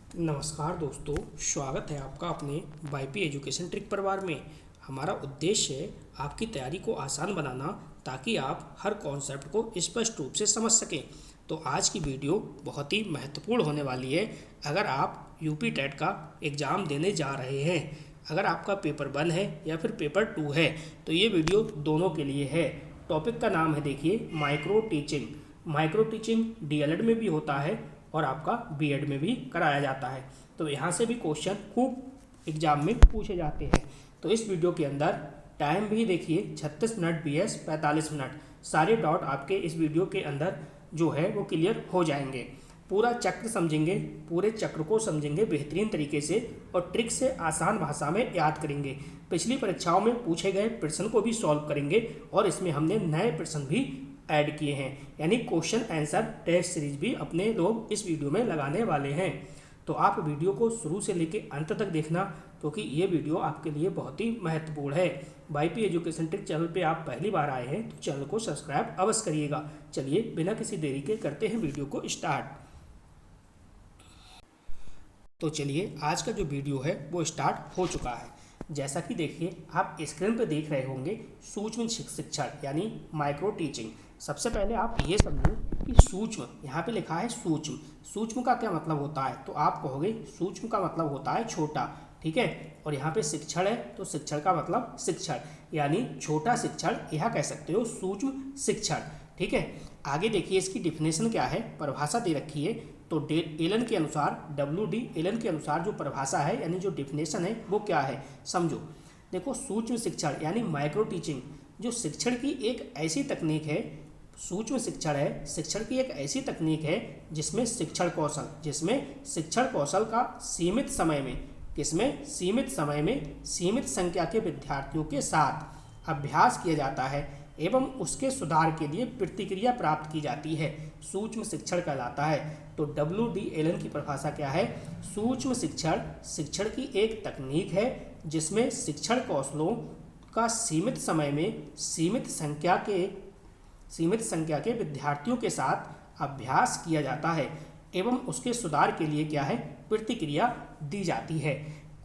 नमस्कार दोस्तों, स्वागत है आपका अपने वाईपी एजुकेशन ट्रिक परिवार में। हमारा उद्देश्य है आपकी तैयारी को आसान बनाना ताकि आप हर कॉन्सेप्ट को स्पष्ट रूप से समझ सकें। तो आज की वीडियो बहुत ही महत्वपूर्ण होने वाली है। अगर आप यूपी टेट का एग्ज़ाम देने जा रहे हैं, अगर आपका पेपर 1 है या फिर पेपर 2 है, तो ये वीडियो दोनों के लिए है। टॉपिक का नाम है, देखिए, micro teaching. Micro teaching DElEd में भी होता है और आपका बीएड में भी कराया जाता है। तो यहाँ से भी क्वेश्चन खूब एग्जाम में पूछे जाते हैं। तो इस वीडियो के अंदर टाइम भी देखिए 36 मिनट BS 45 मिनट, सारे डाउट आपके इस वीडियो के अंदर जो है वो क्लियर हो जाएंगे। पूरा चक्र समझेंगे, पूरे चक्र को समझेंगे बेहतरीन तरीके से और ट्रिक से आसान भाषा में याद करेंगे। पिछली परीक्षाओं में पूछे गए प्रश्न को भी सॉल्व करेंगे और इसमें हमने नए प्रश्न भी ऐड किए हैं, यानी क्वेश्चन आंसर टेस्ट सीरीज भी अपने लोग इस वीडियो में लगाने वाले हैं। तो आप वीडियो को शुरू से लेकर अंत तक देखना, क्योंकि ये वीडियो आपके लिए बहुत ही महत्वपूर्ण है। वाईपी एजुकेशन ट्रिक चैनल पे आप पहली बार आए हैं तो चैनल को सब्सक्राइब अवश्य करिएगा। चलिए बिना किसी देरी के करते हैं वीडियो को स्टार्ट। तो चलिए आज का जो वीडियो है वो स्टार्ट हो चुका है। जैसा कि देखिए आप स्क्रीन पर देख रहे होंगे, सूक्ष्म शिक्षण यानी माइक्रो टीचिंग। सबसे पहले आप ये समझो कि सूक्ष्म, यहाँ पे लिखा है सूक्ष्म। सूक्ष्म का क्या मतलब होता है, तो आप कहोगे सूक्ष्म का मतलब होता है छोटा, ठीक है। और यहाँ पे शिक्षण है तो शिक्षण का मतलब शिक्षण, यानी छोटा शिक्षण, यह कह सकते हो सूक्ष्म शिक्षण, ठीक है। आगे देखिए इसकी डिफिनेशन क्या है, परिभाषा दे रखी है। तो एलन के अनुसार, WD एलन के अनुसार जो परिभाषा है यानी जो डिफिनेशन है वो क्या है, समझो। देखो, सूक्ष्म शिक्षण यानी माइक्रो टीचिंग जो शिक्षण की एक ऐसी तकनीक है, सूक्ष्म शिक्षण है, शिक्षण की एक ऐसी तकनीक है जिसमें शिक्षण कौशल का सीमित समय में, किसमें, सीमित समय में सीमित संख्या के विद्यार्थियों के साथ अभ्यास किया जाता है एवं उसके सुधार के लिए प्रतिक्रिया प्राप्त की जाती है, सूक्ष्म शिक्षण कहलाता है। तो WD एलन की परिभाषा क्या है, सूक्ष्म शिक्षण शिक्षण की एक तकनीक है जिसमें शिक्षण कौशलों का सीमित समय में सीमित संख्या के विद्यार्थियों के साथ अभ्यास किया जाता है एवं उसके सुधार के लिए क्या है, प्रतिक्रिया दी जाती है।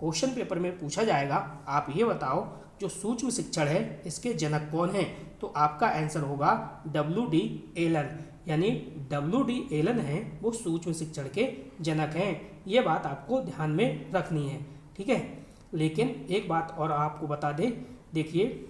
क्वेश्चन पेपर में पूछा जाएगा, आप ये बताओ जो सूक्ष्म शिक्षण है इसके जनक कौन है, तो आपका आंसर होगा WD एलन, यानी WD एलन है वो सूक्ष्म शिक्षण के जनक हैं। ये बात आपको ध्यान में रखनी है, ठीक है। लेकिन एक बात और आपको बता दें, देखिए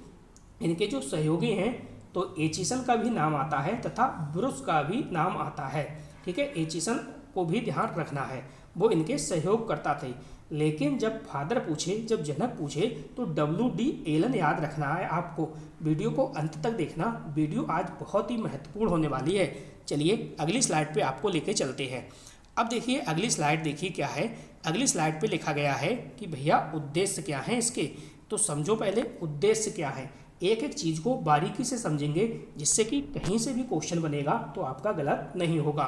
इनके जो सहयोगी हैं तो एचिसन का भी नाम आता है तथा ब्रुस का भी नाम आता है, ठीक है। एचिसन को भी ध्यान रखना है, वो इनके सहयोग करता थे। लेकिन जब फादर पूछे, जब जनक पूछे, तो WD एलन याद रखना है आपको। वीडियो को अंत तक देखना, वीडियो आज बहुत ही महत्वपूर्ण होने वाली है। चलिए अगली स्लाइड पे आपको लेके चलते हैं। अब देखिए अगली स्लाइड, देखिए क्या है, अगली स्लाइड पे लिखा गया है कि भैया उद्देश्य क्या है इसके। तो समझो पहले उद्देश्य क्या है, एक एक चीज़ को बारीकी से समझेंगे जिससे कि कहीं से भी क्वेश्चन बनेगा तो आपका गलत नहीं होगा।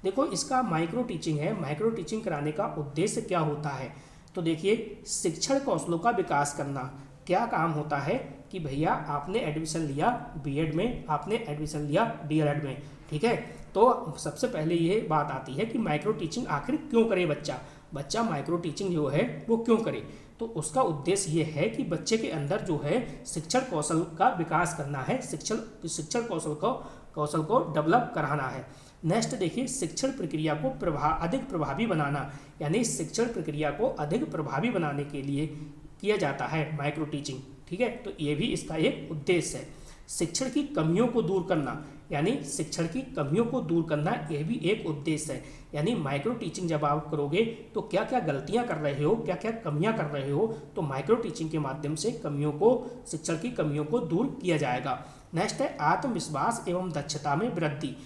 देखो इसका माइक्रो टीचिंग है, माइक्रो टीचिंग कराने का उद्देश्य क्या होता है, तो देखिए शिक्षण कौशलों का विकास करना। क्या काम होता है कि भैया आपने एडमिशन लिया बीएड में, आपने एडमिशन लिया डीएलएड में, ठीक है। तो सबसे पहले ये बात आती है कि माइक्रो टीचिंग आखिर क्यों करे बच्चा माइक्रो टीचिंग जो है वो क्यों करे। तो उसका उद्देश्य ये है कि बच्चे के अंदर जो है शिक्षण कौशल का विकास करना है, शिक्षण कौशल को डेवलप कराना है। नेक्स्ट देखिए, शिक्षण प्रक्रिया को अधिक प्रभावी बनाना, यानी शिक्षण प्रक्रिया को अधिक प्रभावी बनाने के लिए किया जाता है माइक्रो टीचिंग, ठीक है। तो ये भी इसका एक उद्देश्य है। शिक्षण की कमियों को दूर करना, यानी शिक्षण की कमियों को दूर करना, यह भी एक उद्देश्य है। यानी माइक्रो टीचिंग जब आप करोगे तो क्या क्या गलतियां कर रहे हो, क्या क्या कमियां कर रहे हो, तो माइक्रो टीचिंग के माध्यम से शिक्षण की कमियों को दूर किया जाएगा। नेक्स्ट है आत्मविश्वास एवं दक्षता में वृद्धि।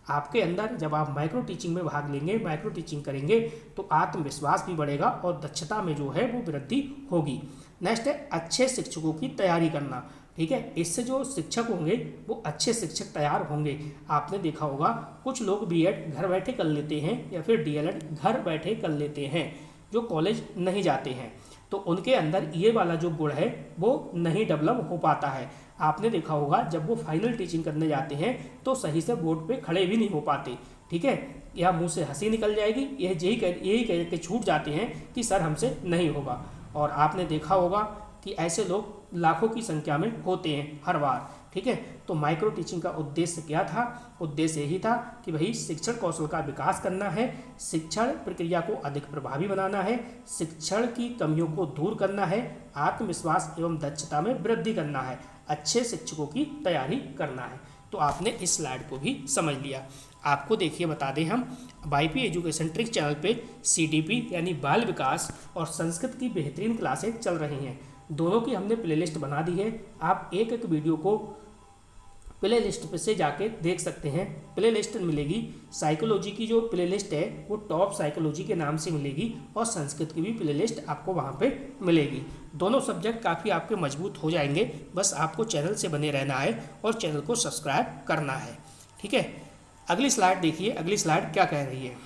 आपके अंदर जब आप माइक्रो टीचिंग में भाग लेंगे, माइक्रो टीचिंग करेंगे तो आत्मविश्वास भी बढ़ेगा और दक्षता में जो है वो वृद्धि होगी। नेक्स्ट है अच्छे शिक्षकों की तैयारी करना, ठीक है। इससे जो शिक्षक होंगे वो अच्छे शिक्षक तैयार होंगे। आपने देखा होगा कुछ लोग बीएड घर बैठे कर लेते हैं या फिर डीएलएड घर बैठे कर लेते हैं, जो कॉलेज नहीं जाते हैं, तो उनके अंदर ये वाला जो गुण है वो नहीं डेवलप हो पाता है। आपने देखा होगा जब वो फाइनल टीचिंग करने जाते हैं तो सही से बोर्ड पे खड़े भी नहीं हो पाते, ठीक है। या मुंह से हंसी निकल जाएगी, यही कह के छूट जाते हैं कि सर हमसे नहीं होगा। और आपने देखा होगा कि ऐसे लोग लाखों की संख्या में होते हैं हर बार, ठीक है। तो माइक्रो टीचिंग का उद्देश्य क्या था? उद्देश्य यही था कि भाई शिक्षण कौशल का विकास करना है, शिक्षण प्रक्रिया को अधिक प्रभावी बनाना है, शिक्षण की कमियों को दूर करना है, आत्मविश्वास एवं दक्षता में वृद्धि करना है, अच्छे शिक्षकों की तैयारी करना है। तो आपने इस स्लाइड को भी समझ लिया। आपको देखिए बता दें, हम वाईपी एजुकेशन ट्रिक चैनल पे CDP यानी बाल विकास और संस्कृत की बेहतरीन क्लासें चल रही हैं। दोनों की हमने प्लेलिस्ट बना दी है। आप एक एक वीडियो को प्ले लिस्ट पे से जाके देख सकते हैं। प्ले लिस्ट मिलेगी, साइकोलॉजी की जो प्ले लिस्ट है वो टॉप साइकोलॉजी के नाम से मिलेगी, और संस्कृत की भी प्ले लिस्ट आपको वहाँ पे मिलेगी। दोनों सब्जेक्ट काफ़ी आपके मजबूत हो जाएंगे। बस आपको चैनल से बने रहना है और चैनल को सब्सक्राइब करना है, ठीक है। अगली स्लाइड देखिए, अगली स्लाइड क्या कह रही है।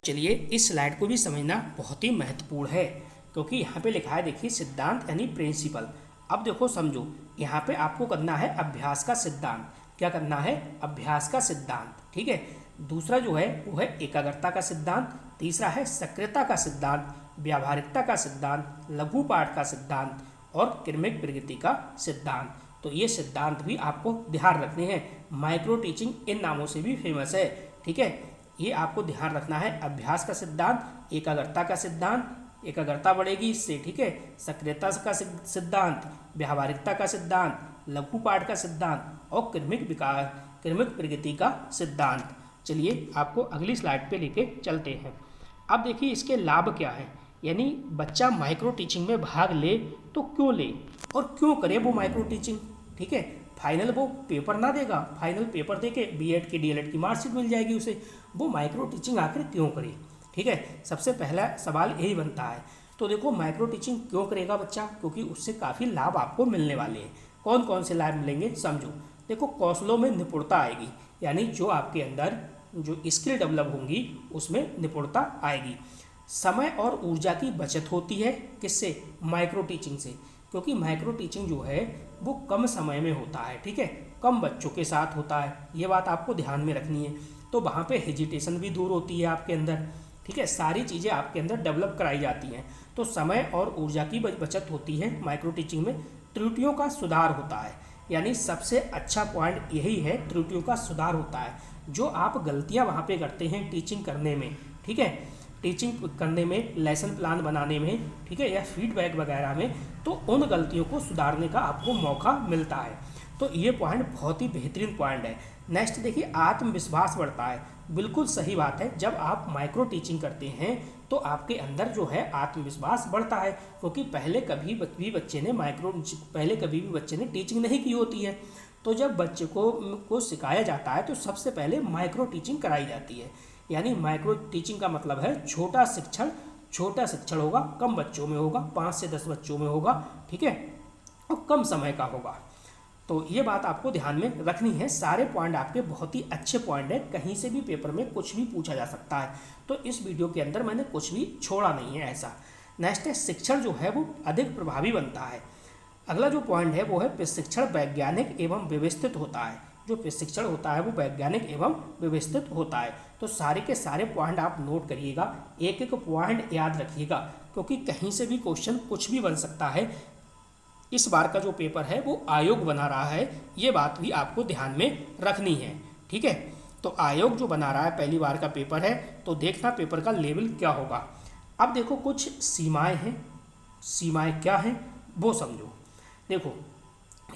चलिए, इस स्लाइड को भी समझना बहुत ही महत्वपूर्ण है, क्योंकि यहाँ पे लिखा है, देखिए, सिद्धांत यानी प्रिंसिपल। अब देखो समझो, यहाँ पे आपको करना है अभ्यास का सिद्धांत। क्या करना है? अभ्यास का सिद्धांत, ठीक है। दूसरा जो है वो है एकाग्रता का सिद्धांत, तीसरा है सक्रियता का सिद्धांत, व्यावहारिकता का सिद्धांत, लघु पाठ का सिद्धांत और क्रमिक प्रगति का सिद्धांत। तो ये सिद्धांत भी आपको ध्यान रखने हैं। माइक्रो टीचिंग इन नामों से भी फेमस है, ठीक है। ये आपको ध्यान रखना है। अभ्यास का सिद्धांत, एकाग्रता का सिद्धांत, एकाग्रता बढ़ेगी इससे, ठीक है, सक्रियता का सिद्धांत, व्यावहारिकता का सिद्धांत, लघु पाठ का सिद्धांत और क्रमिक प्रगति का सिद्धांत। चलिए, आपको अगली स्लाइड पे लेके चलते हैं। अब देखिए इसके लाभ क्या है, यानी बच्चा माइक्रो टीचिंग में भाग ले तो क्यों ले और क्यों करे वो माइक्रो टीचिंग, ठीक है। फाइनल वो पेपर ना देगा, फाइनल पेपर देके B.Ed की D.Ed की मार्कशीट मिल जाएगी उसे, वो माइक्रो टीचिंग आखिर क्यों करे, ठीक है। सबसे पहला सवाल यही बनता है। तो देखो, माइक्रो टीचिंग क्यों करेगा बच्चा? क्योंकि उससे काफ़ी लाभ आपको मिलने वाले हैं। कौन कौन से लाभ मिलेंगे समझो। देखो, कौशलों में निपुणता आएगी, यानी जो आपके अंदर जो स्किल डेवलप होंगी उसमें निपुणता आएगी। समय और ऊर्जा की बचत होती है, किससे? माइक्रो टीचिंग से, क्योंकि माइक्रो टीचिंग जो है वो कम समय में होता है, ठीक है, कम बच्चों के साथ होता है। ये बात आपको ध्यान में रखनी है। तो वहाँ पे हेजिटेशन भी दूर होती है आपके अंदर, ठीक है, सारी चीज़ें आपके अंदर डेवलप कराई जाती हैं। तो समय और ऊर्जा की बचत होती है माइक्रो टीचिंग में। त्रुटियों का सुधार होता है, यानी सबसे अच्छा पॉइंट यही है, त्रुटियों का सुधार होता है। जो आप गलतियाँ वहाँ पे करते हैं टीचिंग करने में, ठीक है, टीचिंग करने में, लेसन प्लान बनाने में, ठीक है, या फीडबैक वगैरह में, तो उन गलतियों को सुधारने का आपको मौका मिलता है। तो ये पॉइंट बहुत ही बेहतरीन पॉइंट है। नेक्स्ट देखिए, आत्मविश्वास बढ़ता है। बिल्कुल सही बात है। जब आप माइक्रो टीचिंग करते हैं तो आपके अंदर जो है आत्मविश्वास बढ़ता है, क्योंकि पहले कभी भी बच्चे ने टीचिंग नहीं की होती है। तो जब बच्चे को सिखाया जाता है तो सबसे पहले माइक्रो टीचिंग कराई जाती है। यानी माइक्रो टीचिंग का मतलब है छोटा शिक्षण होगा, कम बच्चों में होगा, 5 से 10 बच्चों में होगा, ठीक है, और कम समय का होगा। तो ये बात आपको ध्यान में रखनी है। सारे पॉइंट आपके बहुत ही अच्छे पॉइंट हैं, कहीं से भी पेपर में कुछ भी पूछा जा सकता है। तो इस वीडियो के अंदर मैंने कुछ भी छोड़ा नहीं है ऐसा। नेक्स्ट है, शिक्षण जो है वो अधिक प्रभावी बनता है। अगला जो पॉइंट है वो है प्रशिक्षण वैज्ञानिक एवं व्यवस्थित होता है। जो प्रशिक्षण होता है वो वैज्ञानिक एवं व्यवस्थित होता है। तो सारे के सारे पॉइंट आप नोट करिएगा, एक एक पॉइंट याद रखिएगा, क्योंकि कहीं से भी क्वेश्चन कुछ भी बन सकता है। इस बार का जो पेपर है वो आयोग बना रहा है, ये बात भी आपको ध्यान में रखनी है, ठीक है। तो आयोग जो बना रहा है, पहली बार का पेपर है, तो देखना पेपर का लेवल क्या होगा। अब देखो, कुछ सीमाएं हैं। सीमाएं क्या हैं वो समझो। देखो,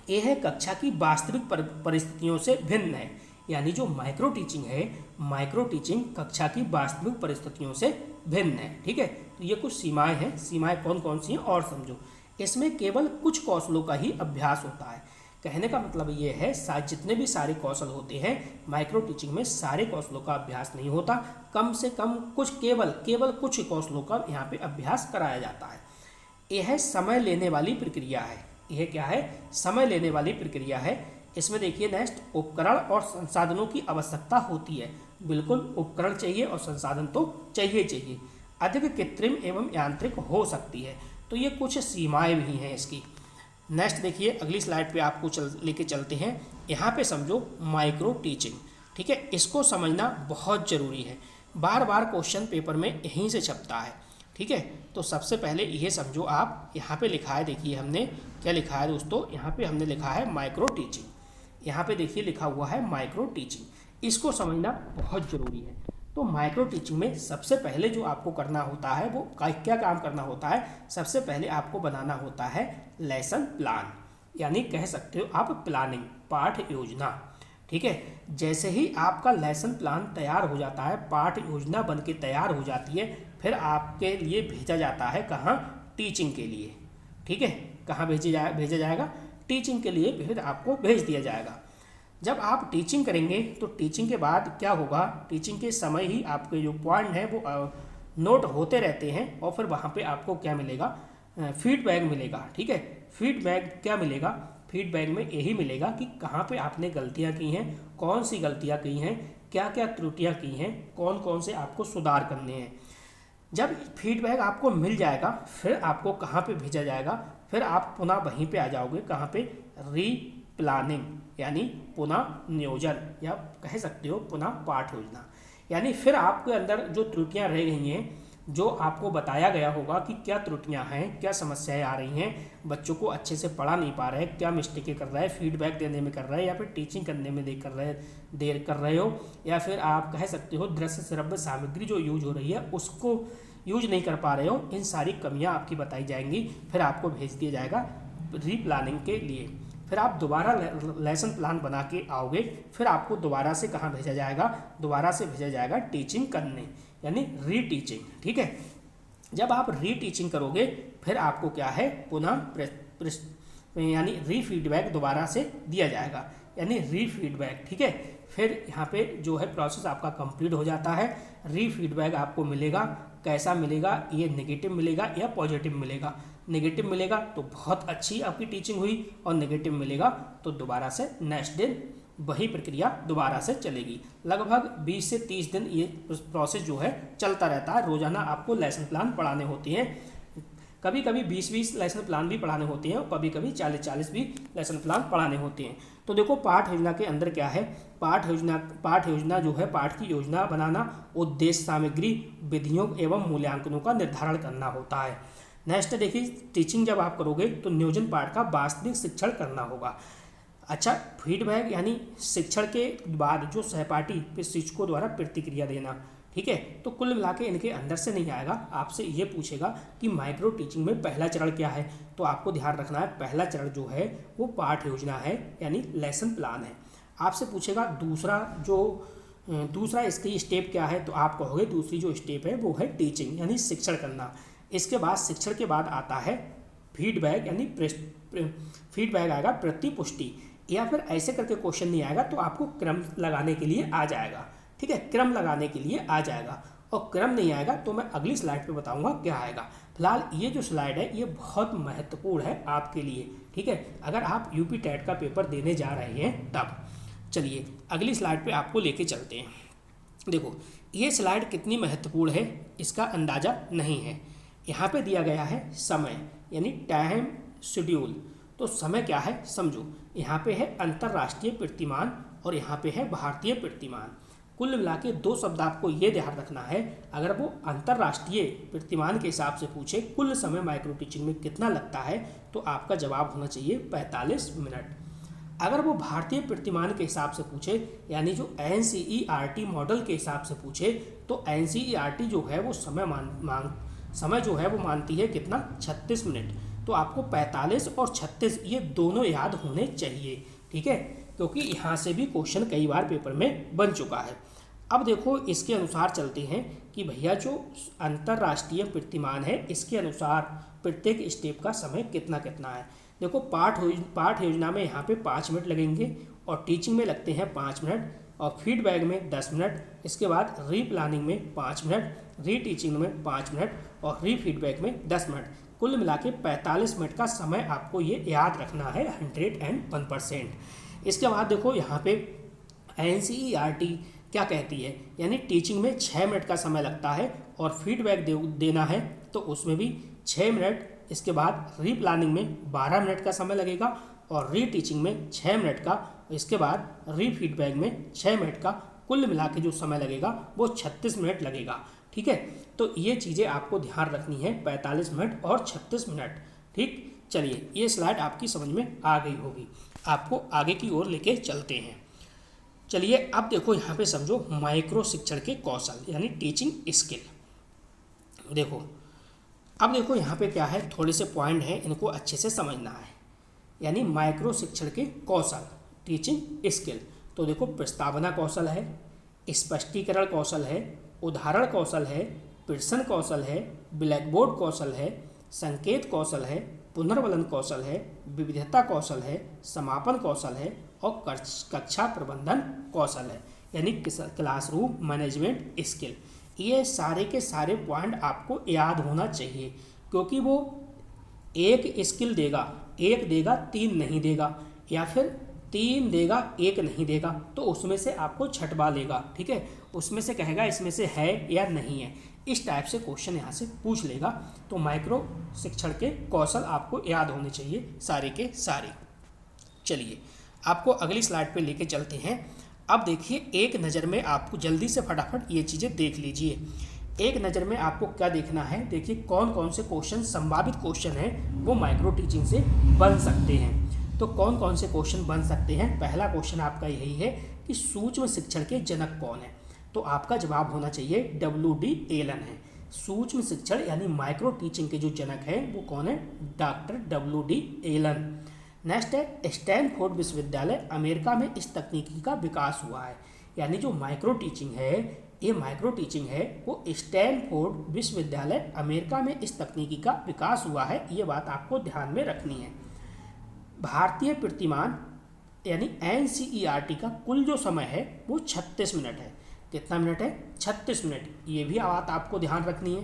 ये है कक्षा की वास्तविक परिस्थितियों से भिन्न है। यानी जो माइक्रो टीचिंग है, माइक्रो टीचिंग कक्षा की वास्तविक परिस्थितियों से भिन्न है, ठीक है। तो ये कुछ सीमाएं हैं। सीमाएं कौन कौन सी हैं और समझो। इसमें केवल कुछ कौशलों का ही अभ्यास होता है। कहने का मतलब ये है, जितने भी सारे कौशल होते हैं माइक्रो टीचिंग में, सारे कौशलों का अभ्यास नहीं होता, कम से कम कुछ, केवल कुछ कौशलों का यहाँ पे अभ्यास कराया जाता है। यह समय लेने वाली प्रक्रिया है। यह क्या है? समय लेने वाली प्रक्रिया है। इसमें देखिए नेक्स्ट, उपकरण और संसाधनों की आवश्यकता होती है। बिल्कुल उपकरण चाहिए और संसाधन तो चाहिए। अधिक कृत्रिम एवं यांत्रिक हो सकती है। तो ये कुछ सीमाएं भी हैं इसकी। नेक्स्ट देखिए, अगली स्लाइड पे आपको लेके चलते हैं। यहाँ पे समझो माइक्रो टीचिंग। ठीक है, इसको समझना बहुत ज़रूरी है, बार बार क्वेश्चन पेपर में यहीं से छपता है। ठीक है, तो सबसे पहले ये समझो आप, यहाँ पे लिखा है, देखिए हमने क्या लिखा है दोस्तों, यहाँ पे हमने लिखा है माइक्रो टीचिंग, यहाँ पे देखिए लिखा हुआ है माइक्रो टीचिंग, इसको समझना बहुत ज़रूरी है। तो माइक्रो टीचिंग में सबसे पहले जो आपको करना होता है वो क्या काम करना होता है, सबसे पहले आपको बनाना होता है लेसन प्लान, यानी कह सकते हो आप प्लानिंग, पाठ योजना। ठीक है, जैसे ही आपका लेसन प्लान तैयार हो जाता है, पाठ योजना बन के तैयार हो जाती है, फिर आपके लिए भेजा जाता है कहाँ, टीचिंग के लिए। ठीक है, कहाँ भेजा जाएगा, टीचिंग के लिए फिर आपको भेज दिया जाएगा। जब आप टीचिंग करेंगे तो टीचिंग के बाद क्या होगा, टीचिंग के समय ही आपके जो पॉइंट हैं वो नोट होते रहते हैं, और फिर वहाँ पे आपको क्या मिलेगा, फीडबैक मिलेगा। ठीक है, फीडबैक क्या मिलेगा, फीडबैक में यही मिलेगा कि कहाँ पे आपने गलतियाँ की हैं, कौन सी गलतियाँ की हैं, क्या क्या त्रुटियाँ की हैं, कौन कौन से आपको सुधार करने हैं। जब फीडबैक आपको मिल जाएगा फिर आपको कहाँ पे भेजा जाएगा, फिर आप पुनः वहीं पे आ जाओगे, कहाँ पे, री प्लानिंग, यानी पुनः नियोजन, या कह सकते हो पुनः पाठ योजना। यानी फिर आपके अंदर जो त्रुटियां रह गई हैं, जो आपको बताया गया होगा कि क्या त्रुटियां हैं, क्या समस्याएं आ रही हैं, बच्चों को अच्छे से पढ़ा नहीं पा रहे, क्या मिस्टेकें कर रहे हैं, फीडबैक देने में कर रहे हैं, या फिर टीचिंग करने में देर कर रहे हो, या फिर आप कह सकते हो दृश्य श्रव्य सामग्री जो यूज हो रही है उसको यूज नहीं कर पा रहे हो, इन सारी कमियाँ आपकी बताई जाएंगी, फिर आपको भेज दिया जाएगा री प्लानिंग के लिए। फिर आप दोबारा लेसन प्लान बना के आओगे, फिर आपको दोबारा से कहाँ भेजा जाएगा, दोबारा से भेजा जाएगा टीचिंग करने, यानी री टीचिंग। ठीक है, जब आप री टीचिंग करोगे फिर आपको क्या है, पुनः यानी री फीडबैक दोबारा से दिया जाएगा, यानी री फीडबैक। ठीक है, फिर यहाँ पे जो है प्रोसेस आपका कंप्लीट हो जाता है, री फीडबैक आपको मिलेगा, कैसा मिलेगा, ये नेगेटिव मिलेगा या पॉजिटिव मिलेगा। नेगेटिव मिलेगा तो बहुत अच्छी आपकी टीचिंग हुई, और नेगेटिव मिलेगा तो दोबारा से नेक्स्ट दिन वही प्रक्रिया दोबारा से चलेगी। लगभग 20 से 30 दिन ये प्रोसेस जो है चलता रहता है। रोजाना आपको लेसन प्लान पढ़ाने होते हैं, कभी कभी 20-20 लेसन प्लान भी पढ़ाने होते हैं, और कभी कभी 40-40 भी लेसन प्लान पढ़ाने होते हैं। तो देखो पाठ योजना के अंदर क्या है, पाठ योजना जो है, पाठ की योजना बनाना, उद्देश्य, सामग्री, विधियों एवं मूल्यांकनों का निर्धारण करना होता है। नेक्स्ट देखिए, टीचिंग जब आप करोगे तो नियोजन पाठ का वास्तविक शिक्षण करना होगा। अच्छा, फीडबैक यानी शिक्षण के बाद जो सहपाठी फिर शिक्षकों द्वारा प्रतिक्रिया देना। ठीक है, तो कुल मिला के इनके अंदर से नहीं आएगा, आपसे ये पूछेगा कि माइक्रो टीचिंग में पहला चरण क्या है, तो आपको ध्यान रखना है पहला चरण जो है वो पाठ योजना है, यानी लेसन प्लान है। आपसे पूछेगा दूसरा इसकी स्टेप क्या है, तो आप कहोगे दूसरी जो स्टेप है वो है टीचिंग, यानी शिक्षण करना। इसके बाद शिक्षण के बाद आता है फीडबैक, यानी फीडबैक आएगा, प्रतिपुष्टि, या फिर ऐसे करके क्वेश्चन नहीं आएगा तो आपको क्रम लगाने के लिए आ जाएगा। ठीक है, क्रम लगाने के लिए आ जाएगा, और क्रम नहीं आएगा तो मैं अगली स्लाइड पे बताऊंगा क्या आएगा। फिलहाल ये जो स्लाइड है ये बहुत महत्वपूर्ण है आपके लिए। ठीक है, अगर आप यूपी टेट का पेपर देने जा रहे हैं तब। चलिए अगली स्लाइड पे आपको लेके चलते हैं। देखो ये स्लाइड कितनी महत्वपूर्ण है इसका अंदाज़ा नहीं है। यहाँ पे दिया गया है समय, यानी टाइम शेड्यूल। तो समय क्या है समझो, यहाँ पे है अंतर्राष्ट्रीय कीर्तिमान और यहाँ पे है भारतीय कीर्तिमान। कुल मिला के 2 शब्द आपको ये ध्यान रखना है, अगर वो अंतर्राष्ट्रीय कीर्तिमान के हिसाब से पूछे कुल समय माइक्रो टीचिंग में कितना लगता है, तो आपका जवाब होना चाहिए 45 मिनट। अगर वो भारतीय कीर्तिमान के हिसाब से पूछे, यानी जो NCERT मॉडल के हिसाब से पूछे, तो NCERT जो है वो समय जो है वो मानती है कितना, 36 मिनट। तो आपको 45 और 36 ये दोनों याद होने चाहिए। ठीक है, क्योंकि यहाँ से भी क्वेश्चन कई बार पेपर में बन चुका है। अब देखो इसके अनुसार चलते हैं कि भैया जो अंतर्राष्ट्रीय कीर्तिमान है इसके अनुसार प्रत्येक स्टेप का समय कितना कितना है। देखो पाठ योजना में यहाँ पे 5 मिनट लगेंगे, और टीचिंग में लगते हैं 5 मिनट, और फीडबैक में 10 मिनट, इसके बाद री प्लानिंग में 5 मिनट, री टीचिंग में 5 मिनट, और री फीडबैक में 10 मिनट। कुल मिला के 45 मिनट का समय आपको ये याद रखना है 101%। इसके बाद देखो यहाँ पे NCERT क्या कहती है, यानी टीचिंग में 6 मिनट का समय लगता है, और फीडबैक देना है तो उसमें भी 6 मिनट, इसके बाद री प्लानिंग में 12 मिनट का समय लगेगा, और रीटीचिंग में 6 मिनट का, इसके बाद रीफीडबैक में 6 मिनट का, कुल मिला के जो समय लगेगा वो 36 मिनट लगेगा। ठीक है, तो ये चीज़ें आपको ध्यान रखनी है, 45 मिनट और 36 मिनट। ठीक, चलिए ये स्लाइड आपकी समझ में आ गई होगी। आपको आगे की ओर लेके चलते हैं। चलिए अब देखो यहाँ पे समझो माइक्रो शिक्षण के कौशल यानी टीचिंग स्किल। देखो अब देखो यहाँ पे क्या है, थोड़े से पॉइंट हैं, इनको अच्छे से समझना है। यानी माइक्रो शिक्षण के कौशल टीचिंग स्किल, तो देखो प्रस्तावना कौशल है, स्पष्टीकरण कौशल है, उदाहरण कौशल है, प्रश्न कौशल है, ब्लैक बोर्ड कौशल है, संकेत कौशल है, पुनर्वलन कौशल है, विविधता कौशल है, समापन कौशल है और कक्षा प्रबंधन कौशल है, यानी क्लासरूम मैनेजमेंट स्किल। ये सारे के सारे पॉइंट आपको याद होना चाहिए, क्योंकि वो एक स्किल देगा, एक देगा 3 नहीं देगा, या फिर 3 देगा 1 नहीं देगा, तो उसमें से आपको छटवा लेगा। ठीक है, उसमें से कहेगा इसमें से है या नहीं है, इस टाइप से क्वेश्चन यहाँ से पूछ लेगा। तो माइक्रो शिक्षण के कौशल आपको याद होने चाहिए सारे के सारे। चलिए आपको अगली स्लाइड पे लेके चलते हैं। अब देखिए एक नज़र में आपको जल्दी से फटाफट ये चीज़ें देख लीजिए। एक नज़र में आपको क्या देखना है, देखिए कौन कौन से क्वेश्चन, संभावित क्वेश्चन हैं वो माइक्रो टीचिंग से बन सकते हैं। तो कौन कौन से क्वेश्चन बन सकते हैं। पहला क्वेश्चन आपका यही है कि सूक्ष्म शिक्षण के जनक कौन है, तो आपका जवाब होना चाहिए WD एलन है। सूक्ष्म शिक्षण यानी माइक्रो टीचिंग के जो जनक हैं वो कौन है, डॉक्टर WD एलन। नेक्स्ट है स्टैनफोर्ड विश्वविद्यालय, अमेरिका में इस तकनीकी का विकास हुआ है। यानी जो माइक्रो टीचिंग है, ये माइक्रो टीचिंग है वो स्टैनफोर्ड विश्वविद्यालय अमेरिका में इस तकनीकी का विकास हुआ है, ये बात आपको ध्यान में रखनी है। भारतीय प्रतिमान यानी NCERT का कुल जो समय है वो 36 मिनट है। कितना मिनट है, 36 मिनट, ये भी बात आपको ध्यान रखनी है।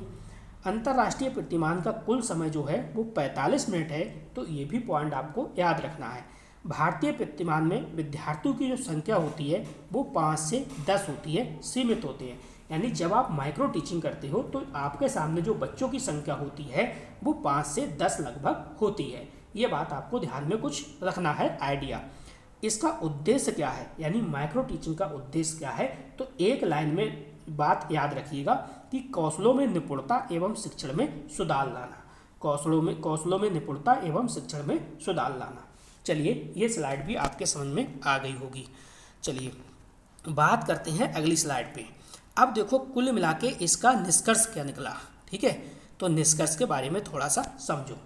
अंतर्राष्ट्रीय प्रतिमान का कुल समय जो है वो 45 मिनट है, तो ये भी पॉइंट आपको याद रखना है। भारतीय प्रतिमान में विद्यार्थियों की जो संख्या होती है वो 5 से 10 होती है, सीमित होती है। यानी जब आप माइक्रो टीचिंग करते हो तो आपके सामने जो बच्चों की संख्या होती है वो 5 से 10 लगभग होती है। ये बात आपको ध्यान में कुछ रखना है आइडिया। इसका उद्देश्य क्या है, यानी माइक्रो टीचिंग का उद्देश्य क्या है, तो एक लाइन में बात याद रखिएगा कि कौशलों में निपुणता एवं शिक्षण में सुधार लाना। कौशलों में निपुणता एवं शिक्षण में सुधार लाना। चलिए ये स्लाइड भी आपके समझ में आ गई होगी। चलिए बात करते हैं अगली स्लाइड पे। अब देखो कुल मिला के इसका निष्कर्ष क्या निकला। ठीक है, तो निष्कर्ष के बारे में थोड़ा सा समझो।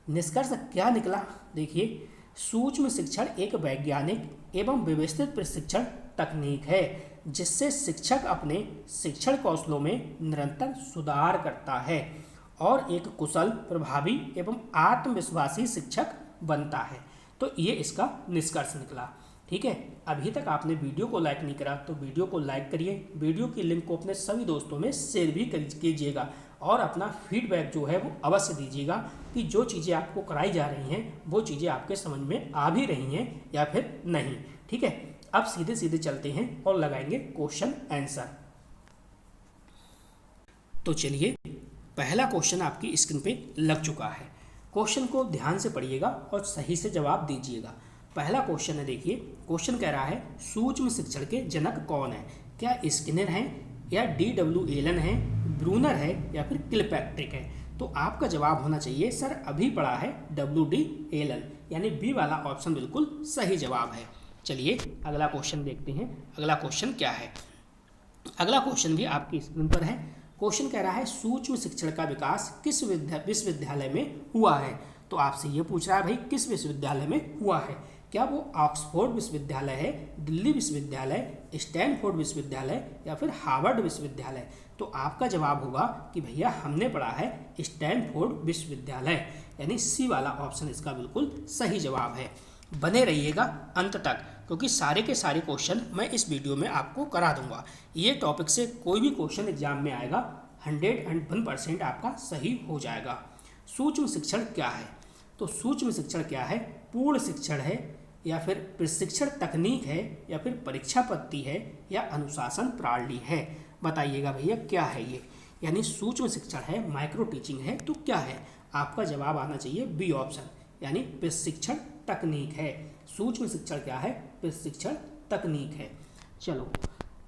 निष्कर्ष क्या निकला, देखिए सूक्ष्म शिक्षण एक वैज्ञानिक एवं व्यवस्थित प्रशिक्षण तकनीक है जिससे शिक्षक अपने शिक्षण कौशलों में निरंतर सुधार करता है और एक कुशल, प्रभावी एवं आत्मविश्वासी शिक्षक बनता है। तो ये इसका निष्कर्ष निकला। ठीक है, अभी तक आपने वीडियो को लाइक नहीं करा तो वीडियो को लाइक करिए, वीडियो की लिंक को अपने सभी दोस्तों में शेयर भी कीजिएगा और अपना फीडबैक जो है वो अवश्य दीजिएगा कि जो चीज़ें आपको कराई जा रही हैं वो चीज़ें आपके समझ में आ भी रही हैं या फिर नहीं। ठीक है, अब सीधे सीधे चलते हैं और लगाएंगे क्वेश्चन आंसर। तो चलिए पहला क्वेश्चन आपकी स्क्रीन पे लग चुका है। क्वेश्चन को ध्यान से पढ़िएगा और सही से जवाब दीजिएगा। पहला क्वेश्चन है, देखिए क्वेश्चन कह रहा है सूक्ष्म शिक्षण के जनक कौन है। क्या स्किनर हैं या DW एलन है, ब्रूनर है या फिर किलपैट्रिक है। तो आपका जवाब होना चाहिए सर अभी पढ़ा है WD एलन, यानी बी वाला ऑप्शन बिल्कुल सही जवाब है। चलिए अगला क्वेश्चन देखते हैं। अगला क्वेश्चन क्या है, अगला क्वेश्चन भी आपकी स्क्रीन पर है। क्वेश्चन कह रहा है सूक्ष्म शिक्षण का विकास किस विश्वविद्यालय में हुआ है। तो आपसे ये पूछ रहा है भाई किस विश्वविद्यालय में हुआ है। क्या वो ऑक्सफोर्ड विश्वविद्यालय है, दिल्ली विश्वविद्यालय, स्टैनफोर्ड विश्वविद्यालय या फिर हार्वर्ड विश्वविद्यालय। तो आपका जवाब होगा कि भैया हमने पढ़ा है स्टैनफोर्ड विश्वविद्यालय, यानी सी वाला ऑप्शन इसका बिल्कुल सही जवाब है। बने रहिएगा अंत तक क्योंकि सारे के सारे क्वेश्चन मैं इस वीडियो में आपको करा दूंगा। ये टॉपिक से कोई भी क्वेश्चन एग्जाम में आएगा 101% आपका सही हो जाएगा। सूक्ष्म शिक्षण क्या है, तो सूक्ष्म शिक्षण क्या है, पूर्ण शिक्षण है या फिर प्रशिक्षण तकनीक है या फिर परीक्षा पद्धति है या अनुशासन प्रणाली है। बताइएगा भैया क्या है ये। यानी सूक्ष्म शिक्षण है, माइक्रो टीचिंग है, तो क्या है। आपका जवाब आना चाहिए बी ऑप्शन, यानी प्रशिक्षण तकनीक है। सूक्ष्म शिक्षण क्या है? प्रशिक्षण तकनीक है। चलो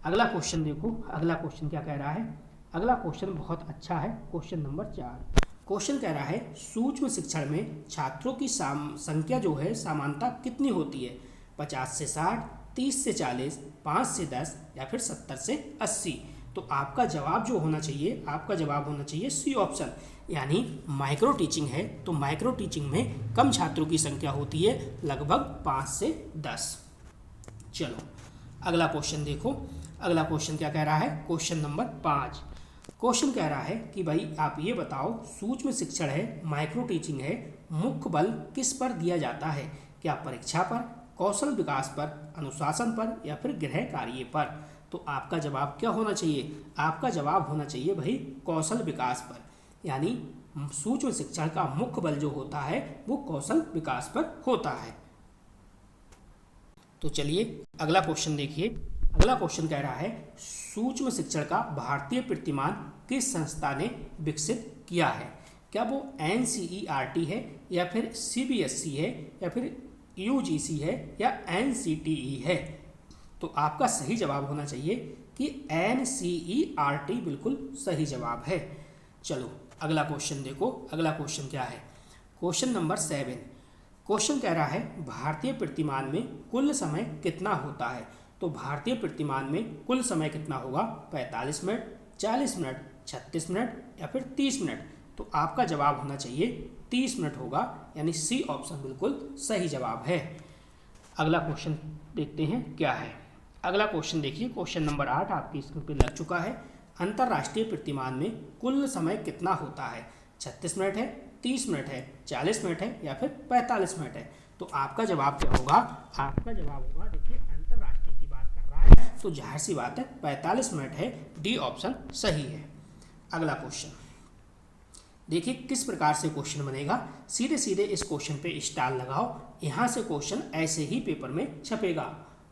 अगला क्वेश्चन देखो, अगला क्वेश्चन क्या कह रहा है? अगला क्वेश्चन बहुत अच्छा है, क्वेश्चन नंबर 4। क्वेश्चन कह रहा है सूक्ष्म शिक्षण में छात्रों की संख्या जो है समानता कितनी होती है? 50 से 60, 30 से 40, 5 से 10 या फिर 70 से 80। तो आपका जवाब जो होना चाहिए, आपका जवाब होना चाहिए सी ऑप्शन, यानी माइक्रो टीचिंग है तो माइक्रो टीचिंग में कम छात्रों की संख्या होती है, लगभग 5 से 10। चलो अगला क्वेश्चन देखो, अगला क्वेश्चन क्या कह रहा है? Question number 5। क्वेश्चन कह रहा है कि भाई आप ये बताओ, सूक्ष्म शिक्षण है, माइक्रो टीचिंग है, मुख्य बल किस पर दिया जाता है? क्या परीक्षा पर, कौशल विकास पर, अनुशासन पर या फिर गृह कार्य पर? तो आपका जवाब क्या होना चाहिए? आपका जवाब होना चाहिए भाई कौशल विकास पर, यानी सूक्ष्म शिक्षण का मुख्य बल जो होता है वो कौशल विकास पर होता है। तो चलिए अगला क्वेश्चन देखिए, अगला क्वेश्चन कह रहा है सूक्ष्म शिक्षण का भारतीय प्रतिमान किस संस्था ने विकसित किया है? क्या वो NCERT है या फिर CBSE है या फिर UGC है या NCTE है? तो आपका सही जवाब होना चाहिए कि NCERT बिल्कुल सही जवाब है। चलो अगला क्वेश्चन देखो, अगला क्वेश्चन क्या है? Question number 7। क्वेश्चन कह रहा है भारतीय प्रतिमान में कुल समय कितना होता है? तो भारतीय प्रतिमान में कुल समय कितना होगा? 45 मिनट, 40 मिनट, 36 मिनट या फिर 30 मिनट? तो आपका जवाब होना चाहिए 30 मिनट होगा, यानी सी ऑप्शन बिल्कुल सही जवाब है। अगला क्वेश्चन देखते हैं क्या है। अगला क्वेश्चन देखिए, क्वेश्चन नंबर 8 आपकी स्क्रीन पर लग चुका है। अंतर्राष्ट्रीय प्रतिमान में कुल समय कितना होता है? 36 मिनट है, 30 मिनट है, 40 मिनट है या फिर 45 मिनट है? तो आपका जवाब क्या होगा? आपका जवाब होगा, देखिए अंतर्राष्ट्रीय की बात कर रहा है तो जाहिर सी बात है 45 मिनट है, डी ऑप्शन सही है। अगला क्वेश्चन देखिए किस प्रकार से क्वेश्चन बनेगा। सीधे सीधे इस क्वेश्चन पे स्टार लगाओ, यहाँ से क्वेश्चन ऐसे ही पेपर में छपेगा,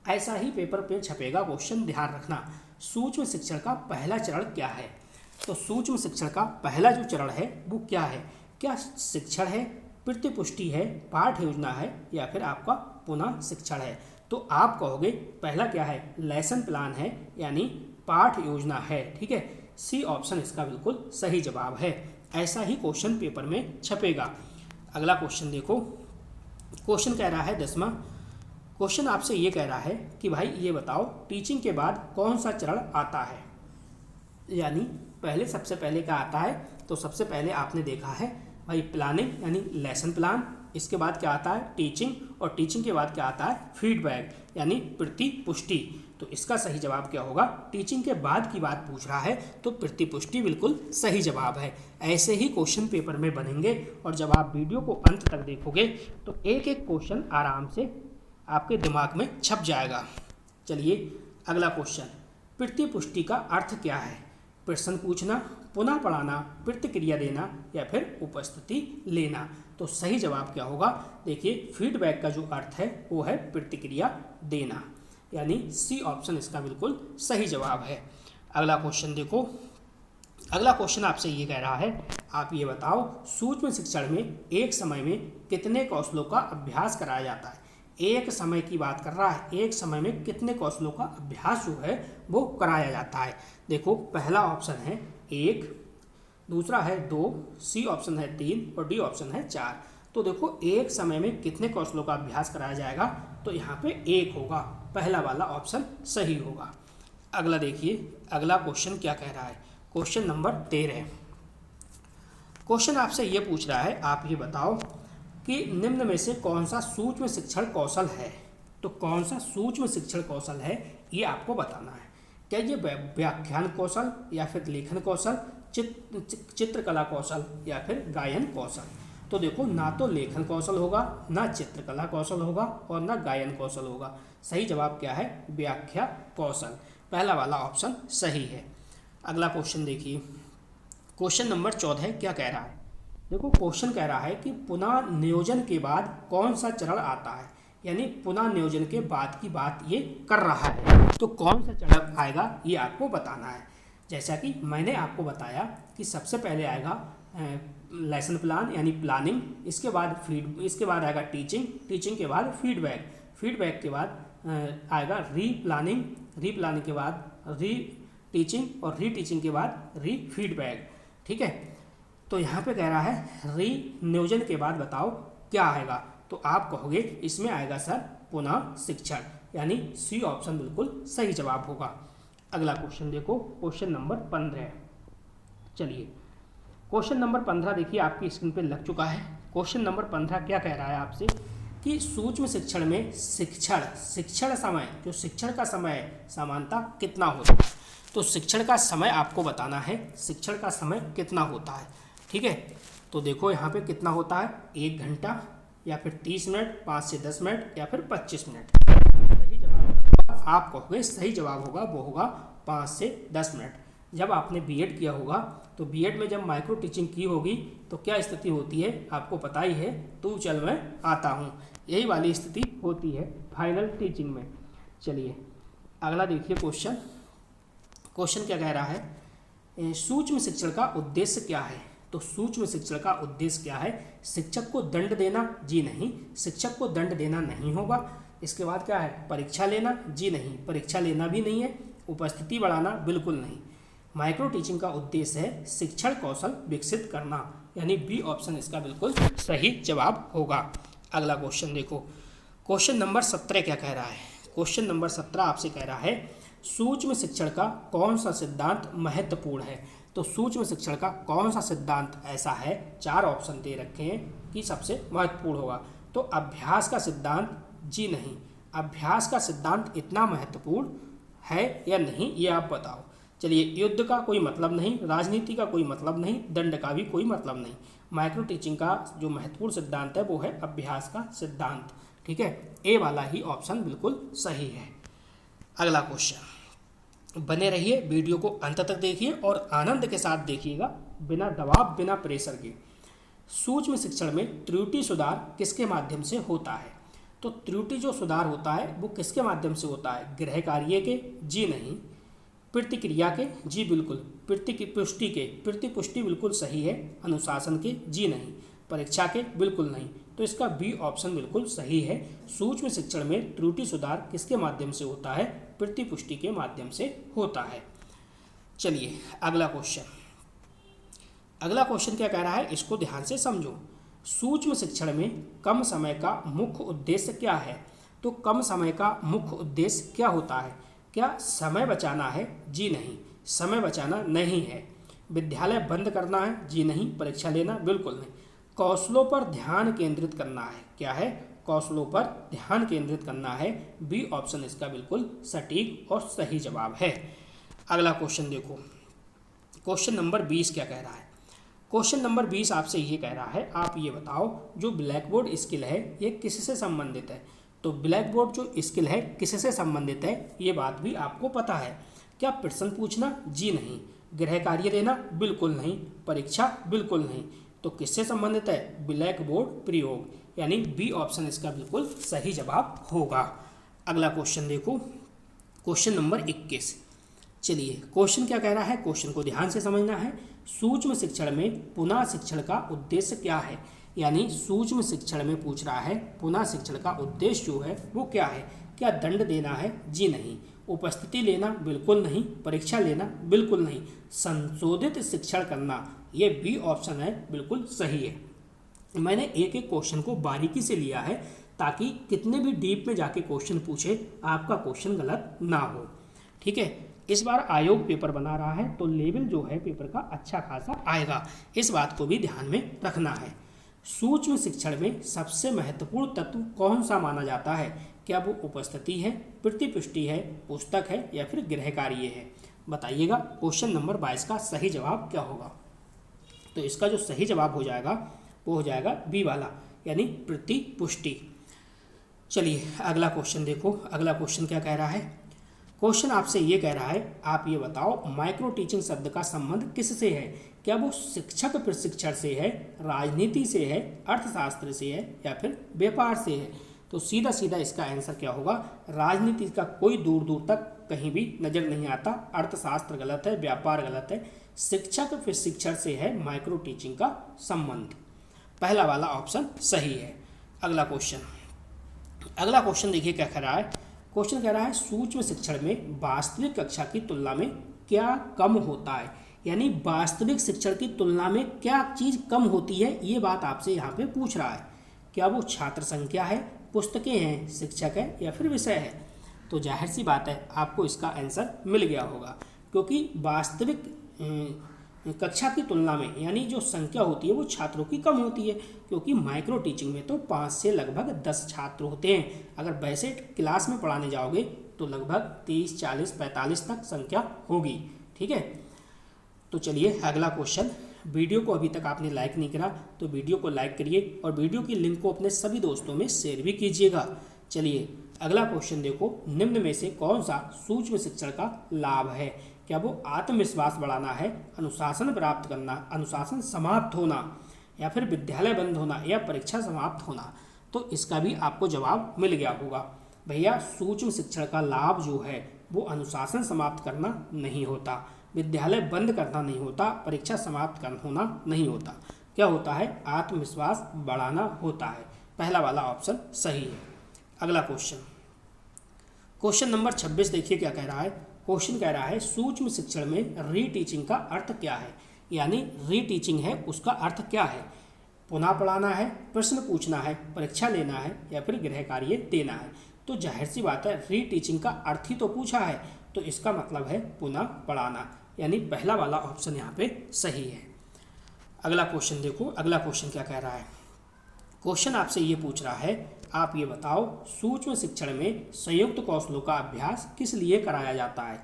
ऐसा ही पेपर पे छपेगा क्वेश्चन, ध्यान रखना। सूक्ष्म शिक्षण का पहला चरण क्या है? तो सूक्ष्म शिक्षण का पहला जो चरण है वो क्या है? क्या शिक्षण है, प्रतिपुष्टि है, पाठ योजना है या फिर आपका पुनः शिक्षण है? तो आप कहोगे पहला क्या है? लेसन प्लान है, यानी पाठ योजना है। ठीक है, सी ऑप्शन इसका बिल्कुल सही जवाब है, ऐसा ही क्वेश्चन पेपर में छपेगा। अगला क्वेश्चन देखो, क्वेश्चन कह रहा है 10वां। क्वेश्चन आपसे ये कह रहा है कि भाई ये बताओ टीचिंग के बाद कौन सा चरण आता है? यानी पहले सबसे पहले क्या आता है? तो सबसे पहले आपने देखा है भाई प्लानिंग, यानी लेसन प्लान। इसके बाद क्या आता है? टीचिंग। और टीचिंग के बाद क्या आता है? फीडबैक, यानी प्रतिपुष्टि। तो इसका सही जवाब क्या होगा? टीचिंग के बाद की बात पूछ रहा है तो प्रतिपुष्टि बिल्कुल सही जवाब है। ऐसे ही क्वेश्चन पेपर में बनेंगे और जब आप वीडियो को अंत तक देखोगे तो एक एक क्वेश्चन आराम से आपके दिमाग में छप जाएगा। चलिए अगला क्वेश्चन, प्रतिपुष्टि का अर्थ क्या है? प्रश्न पूछना, पुनः पढ़ाना, प्रतिक्रिया देना या फिर उपस्थिति लेना? तो सही जवाब क्या होगा? देखिए फीडबैक का जो अर्थ है वो है प्रतिक्रिया देना, यानी सी ऑप्शन इसका बिल्कुल सही जवाब है। अगला क्वेश्चन देखो, अगला क्वेश्चन आपसे ये कह रहा है आप ये बताओ सूक्ष्म शिक्षण में एक समय में कितने कौशलों का अभ्यास कराया जाता है? एक समय की बात कर रहा है, एक समय में कितने कौशलों का अभ्यास जो है वो कराया जाता है? देखो पहला ऑप्शन है 1, दूसरा है 2, सी ऑप्शन है 3 और डी ऑप्शन है 4। तो देखो एक समय में कितने कौशलों का अभ्यास कराया जाएगा? तो यहाँ पे 1 होगा, पहला वाला ऑप्शन सही होगा। अगला देखिए, अगला क्वेश्चन क्या कह रहा है? Question number 13। क्वेश्चन आपसे ये पूछ रहा है आप ये बताओ कि निम्न में से कौन सा सूक्ष्म शिक्षण कौशल है? तो कौन सा सूक्ष्म शिक्षण कौशल है ये आपको बताना है। क्या ये व्याख्यान कौशल या फिर लेखन कौशल, चित्रकला कौशल या फिर गायन कौशल? तो देखो ना तो लेखन कौशल होगा, ना चित्रकला कौशल होगा और ना गायन कौशल होगा। सही जवाब क्या है? व्याख्या कौशल, पहला वाला ऑप्शन सही है। अगला क्वेश्चन देखिए, क्वेश्चन नंबर 14 क्या कह रहा है? देखो क्वेश्चन कह रहा है कि पुनः नियोजन के बाद कौन सा चरण आता है? यानी पुनः नियोजन के बाद की बात ये कर रहा है, तो कौन सा चरण आएगा ये आपको बताना है। जैसा कि मैंने आपको बताया कि सबसे पहले आएगा लेसन प्लान यानी प्लानिंग, इसके बाद आएगा टीचिंग के बाद फीडबैक के बाद आएगा रीप्लानिंग के बाद री टीचिंग और रीटीचिंग के बाद फीडबैक। ठीक है, तो यहाँ पे कह रहा है नियोजन के बाद बताओ क्या आएगा, तो आप कहोगे इसमें आएगा सर पुनः शिक्षण, यानी सी ऑप्शन बिल्कुल सही जवाब होगा। अगला क्वेश्चन देखो, क्वेश्चन नंबर 15। चलिए क्वेश्चन नंबर 15 देखिए आपकी स्क्रीन पे लग चुका है। क्वेश्चन नंबर 15 क्या कह रहा है आपसे कि सूक्ष्म शिक्षण में शिक्षण समय, जो शिक्षण का समय समानता कितना होता है, तो शिक्षण का समय आपको बताना है, शिक्षण का समय कितना होता है। ठीक है, तो देखो यहाँ पे कितना होता है, 1 घंटा या फिर 30 मिनट, 5 से 10 मिनट या फिर 25 मिनट। सही जवाब आप कहोगे सही जवाब होगा वो होगा 5 से 10 मिनट। जब आपने बीएड किया होगा तो बीएड में जब माइक्रो टीचिंग की होगी तो क्या स्थिति होती है आपको पता ही है, तू चल मैं आता हूँ, यही वाली स्थिति होती है फाइनल टीचिंग में। चलिए अगला देखिए क्वेश्चन क्या कह रहा है, सूक्ष्म शिक्षण का उद्देश्य क्या है, तो सूक्ष्म शिक्षण का उद्देश्य क्या है, शिक्षक को दंड देना, जी नहीं, शिक्षक को दंड देना नहीं होगा। इसके बाद क्या है, परीक्षा लेना, जी नहीं, परीक्षा लेना भी नहीं है। उपस्थिति बढ़ाना, बिल्कुल नहीं। माइक्रो टीचिंग का उद्देश्य है शिक्षण कौशल विकसित करना, यानी बी ऑप्शन इसका बिल्कुल सही जवाब होगा। अगला क्वेश्चन देखो, क्वेश्चन नंबर 17 क्या कह रहा है, क्वेश्चन नंबर 17 आपसे कह रहा है सूक्ष्म शिक्षण का कौन सा सिद्धांत महत्वपूर्ण है, तो सूक्ष्म शिक्षण का कौन सा सिद्धांत ऐसा है, 4 ऑप्शन दे रखे हैं कि सबसे महत्वपूर्ण होगा, तो अभ्यास का सिद्धांत, जी नहीं, अभ्यास का सिद्धांत इतना महत्वपूर्ण है या नहीं ये आप बताओ। चलिए, युद्ध का कोई मतलब नहीं, राजनीति का कोई मतलब नहीं, दंड का भी कोई मतलब नहीं। माइक्रो टीचिंग का जो महत्वपूर्ण सिद्धांत है वो है अभ्यास का सिद्धांत। ठीक है, ए वाला ही ऑप्शन बिल्कुल सही है। अगला क्वेश्चन, बने रहिए, वीडियो को अंत तक देखिए और आनंद के साथ देखिएगा, बिना दबाव बिना प्रेशर के। सूक्ष्म शिक्षण में त्रुटि सुधार किसके माध्यम से होता है, तो त्रुटि जो सुधार होता है वो किसके माध्यम से होता है, गृह कार्य के, जी नहीं, प्रतिक्रिया के, जी बिल्कुल, प्रतिपुष्टि बिल्कुल सही है, अनुशासन के, जी नहीं, परीक्षा के, बिल्कुल नहीं, तो इसका बी ऑप्शन बिल्कुल सही है। सूक्ष्म शिक्षण में त्रुटि सुधार किसके माध्यम से होता है, प्रतिपुष्टि के माध्यम से होता है। चलिए अगला क्वेश्चन क्या कह रहा है, इसको ध्यान से समझो। सूक्ष्म शिक्षण में कम समय का मुख्य उद्देश्य क्या है, तो कम समय का मुख्य उद्देश्य क्या होता है, क्या समय बचाना है, जी नहीं, समय बचाना नहीं है। विद्यालय बंद करना है, जी नहीं, परीक्षा लेना, बिल्कुल नहीं। कौशलों पर ध्यान केंद्रित करना है, क्या है, कौशलों पर ध्यान केंद्रित करना है, बी ऑप्शन इसका बिल्कुल सटीक और सही जवाब है। अगला क्वेश्चन देखो, क्वेश्चन नंबर 20 क्या कह रहा है, क्वेश्चन नंबर 20 आपसे ये कह रहा है, आप ये बताओ जो ब्लैक बोर्ड स्किल है ये किससे संबंधित है, तो ब्लैक बोर्ड जो स्किल है किससे संबंधित है, ये बात भी आपको पता है। क्या प्रश्न पूछना, जी नहीं, गृह कार्य देना, बिल्कुल नहीं, परीक्षा, बिल्कुल नहीं, तो किससे संबंधित है, ब्लैक बोर्ड प्रयोग, यानी बी ऑप्शन इसका बिल्कुल सही जवाब होगा। अगला क्वेश्चन देखो, क्वेश्चन नंबर 21। चलिए क्वेश्चन क्या कह रहा है, क्वेश्चन को ध्यान से समझना है। सूक्ष्म शिक्षण में पुनः शिक्षण का उद्देश्य क्या है, यानी सूक्ष्म शिक्षण में पूछ रहा है पुनः शिक्षण का उद्देश्य जो है वो क्या है, क्या दंड देना है, जी नहीं, उपस्थिति लेना, बिल्कुल नहीं, परीक्षा लेना, बिल्कुल नहीं, संशोधित शिक्षण करना, ये बी ऑप्शन है बिल्कुल सही है। मैंने एक एक क्वेश्चन को बारीकी से लिया है ताकि कितने भी डीप में जाके क्वेश्चन पूछे आपका क्वेश्चन गलत ना हो। ठीक है, इस बार आयोग पेपर बना रहा है तो लेवल जो है पेपर का अच्छा खासा आएगा, इस बात को भी ध्यान में रखना है। सूक्ष्म शिक्षण में सबसे महत्वपूर्ण तत्व कौन सा माना जाता है, क्या वो उपस्थिति है, प्रतिपुष्टि है, पुस्तक है या फिर गृह कार्य है, बताइएगा। क्वेश्चन नंबर 22 का सही जवाब क्या होगा, तो इसका जो सही जवाब हो जाएगा वो हो जाएगा बी वाला, यानी प्रतिपुष्टि। चलिए अगला क्वेश्चन देखो, अगला क्वेश्चन क्या कह रहा है, क्वेश्चन आपसे ये कह रहा है, आप ये बताओ माइक्रो टीचिंग शब्द का संबंध किससे है, क्या वो शिक्षक प्रशिक्षण से है, राजनीति से है, अर्थशास्त्र से है या फिर व्यापार से है, तो सीधा सीधा इसका आंसर क्या होगा, राजनीति का कोई दूर दूर तक कहीं भी नज़र नहीं आता, अर्थशास्त्र गलत है, व्यापार गलत है, शिक्षक फिर शिक्षण से है माइक्रो टीचिंग का संबंध। पहला वाला ऑप्शन सही है। अगला क्वेश्चन देखिए क्या कह रहा है। क्वेश्चन कह रहा है सूक्ष्म शिक्षण में वास्तविक कक्षा की तुलना में क्या कम होता है, यानी वास्तविक शिक्षण की तुलना में क्या चीज़ कम होती है, ये बात आपसे यहाँ पे पूछ रहा है। क्या वो छात्र संख्या है, पुस्तकें हैं, शिक्षक है या फिर विषय है। तो जाहिर सी बात है आपको इसका आंसर मिल गया होगा, क्योंकि वास्तविक कक्षा की तुलना में यानी जो संख्या होती है वो छात्रों की कम होती है, क्योंकि माइक्रो टीचिंग में तो 5 से लगभग 10 छात्र होते हैं। अगर वैसे क्लास में पढ़ाने जाओगे तो लगभग 30, 40, 45 तक संख्या होगी। ठीक है, तो चलिए अगला क्वेश्चन। वीडियो को अभी तक आपने लाइक नहीं करा तो वीडियो को लाइक करिए और वीडियो की लिंक को अपने सभी दोस्तों में शेयर भी कीजिएगा। चलिए अगला क्वेश्चन देखो, निम्न में से कौन सा सूक्ष्म शिक्षण का लाभ है। क्या वो आत्मविश्वास बढ़ाना है, अनुशासन प्राप्त करना, अनुशासन समाप्त होना, या फिर विद्यालय बंद होना, या परीक्षा समाप्त होना। तो इसका भी आपको जवाब मिल गया होगा। भैया सूक्ष्म शिक्षण का लाभ जो है वो अनुशासन समाप्त करना नहीं होता, विद्यालय बंद करना नहीं होता, परीक्षा समाप्त होना नहीं होता। क्या होता है, आत्मविश्वास बढ़ाना होता है। पहला वाला ऑप्शन सही है। अगला क्वेश्चन नंबर 26 देखिए क्या कह रहा है। क्वेश्चन कह रहा है सूक्ष्म शिक्षण में रीटीचिंग का अर्थ क्या है, यानी रीटीचिंग है उसका अर्थ क्या है। पुनः पढ़ाना है, प्रश्न पूछना है, परीक्षा लेना है या फिर गृह कार्य देना है। तो जाहिर सी बात है रीटीचिंग का अर्थ ही तो पूछा है, तो इसका मतलब है पुनः पढ़ाना, यानी पहला वाला ऑप्शन यहाँ पे सही है। अगला क्वेश्चन देखो, अगला क्वेश्चन क्या कह रहा है। क्वेश्चन आपसे ये पूछ रहा है, आप ये बताओ सूक्ष्म शिक्षण में संयुक्त कौशलों का अभ्यास किस लिए कराया जाता है।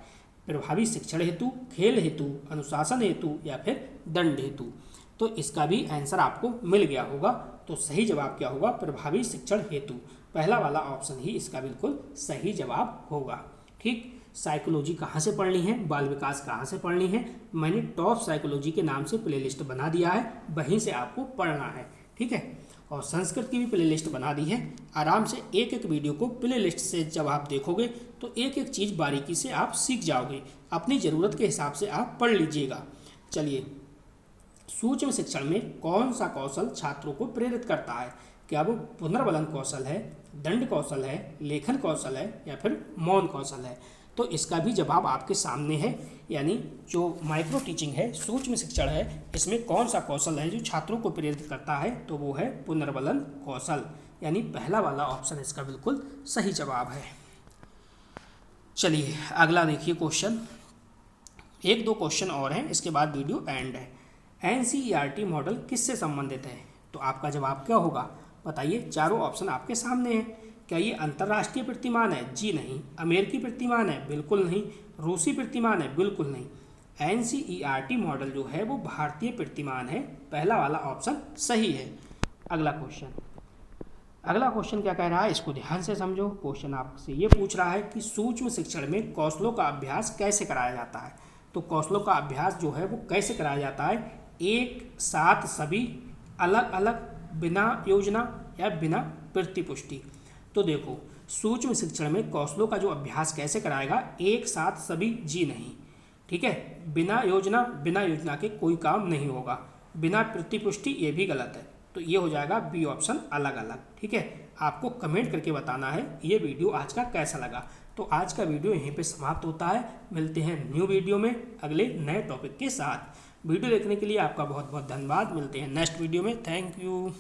प्रभावी शिक्षण हेतु, खेल हेतु, अनुशासन हेतु या फिर दंड हेतु। तो इसका भी आंसर आपको मिल गया होगा। तो सही जवाब क्या होगा, प्रभावी शिक्षण हेतु। पहला वाला ऑप्शन ही इसका बिल्कुल सही जवाब होगा। ठीक, साइकोलॉजी कहाँ से पढ़नी है, बाल विकास कहाँ से पढ़नी है, मैंने टॉप साइकोलॉजी के नाम से प्लेलिस्ट बना दिया है, वहीं से आपको पढ़ना है। ठीक है, और संस्कृत की भी प्लेलिस्ट बना दी है। आराम से एक एक वीडियो को प्लेलिस्ट से जब आप देखोगे तो एक एक चीज़ बारीकी से आप सीख जाओगे, अपनी ज़रूरत के हिसाब से आप पढ़ लीजिएगा। चलिए, सूक्ष्म शिक्षण में कौन सा कौशल छात्रों को प्रेरित करता है। क्या वो पुनर्बलन कौशल है, दंड कौशल है, लेखन कौशल है या फिर मौन कौशल है। तो इसका भी जवाब आपके सामने है, यानी जो माइक्रो टीचिंग है, सूक्ष्म शिक्षण है, इसमें कौन सा कौशल है जो छात्रों को प्रेरित करता है, तो वो है पुनर्बलन कौशल, यानी पहला वाला ऑप्शन इसका बिल्कुल सही जवाब है। चलिए अगला देखिए क्वेश्चन, एक दो क्वेश्चन और हैं, इसके बाद वीडियो एंड है। NCERT मॉडल किससे संबंधित है। तो आपका जवाब क्या होगा बताइए, चारों ऑप्शन आपके सामने हैं। क्या ये अंतर्राष्ट्रीय प्रतिमान है, जी नहीं। अमेरिकी प्रतिमान है, बिल्कुल नहीं। रूसी प्रतिमान है, बिल्कुल नहीं। NCERT मॉडल जो है वो भारतीय प्रतिमान है, पहला वाला ऑप्शन सही है। अगला क्वेश्चन क्या कह रहा है, इसको ध्यान से समझो। क्वेश्चन आपसे ये पूछ रहा है कि सूक्ष्म शिक्षण में कौशलों का अभ्यास कैसे कराया जाता है। तो कौशलों का अभ्यास जो है वो कैसे कराया जाता है, एक साथ सभी, अलग अलग, बिना योजना या बिना प्रतिपुष्टि। तो देखो सूक्ष्म शिक्षण में कौशलों का जो अभ्यास कैसे कराएगा, एक साथ सभी, जी नहीं। ठीक है, बिना योजना के कोई काम नहीं होगा, बिना प्रतिपुष्टि ये भी गलत है। तो ये हो जाएगा बी ऑप्शन, अलग अलग। ठीक है, आपको कमेंट करके बताना है ये वीडियो आज का कैसा लगा। तो आज का वीडियो यहीं पे समाप्त होता है, मिलते हैं न्यू वीडियो में अगले नए टॉपिक के साथ। वीडियो देखने के लिए आपका बहुत बहुत धन्यवाद, मिलते हैं नेक्स्ट वीडियो में। Thank you.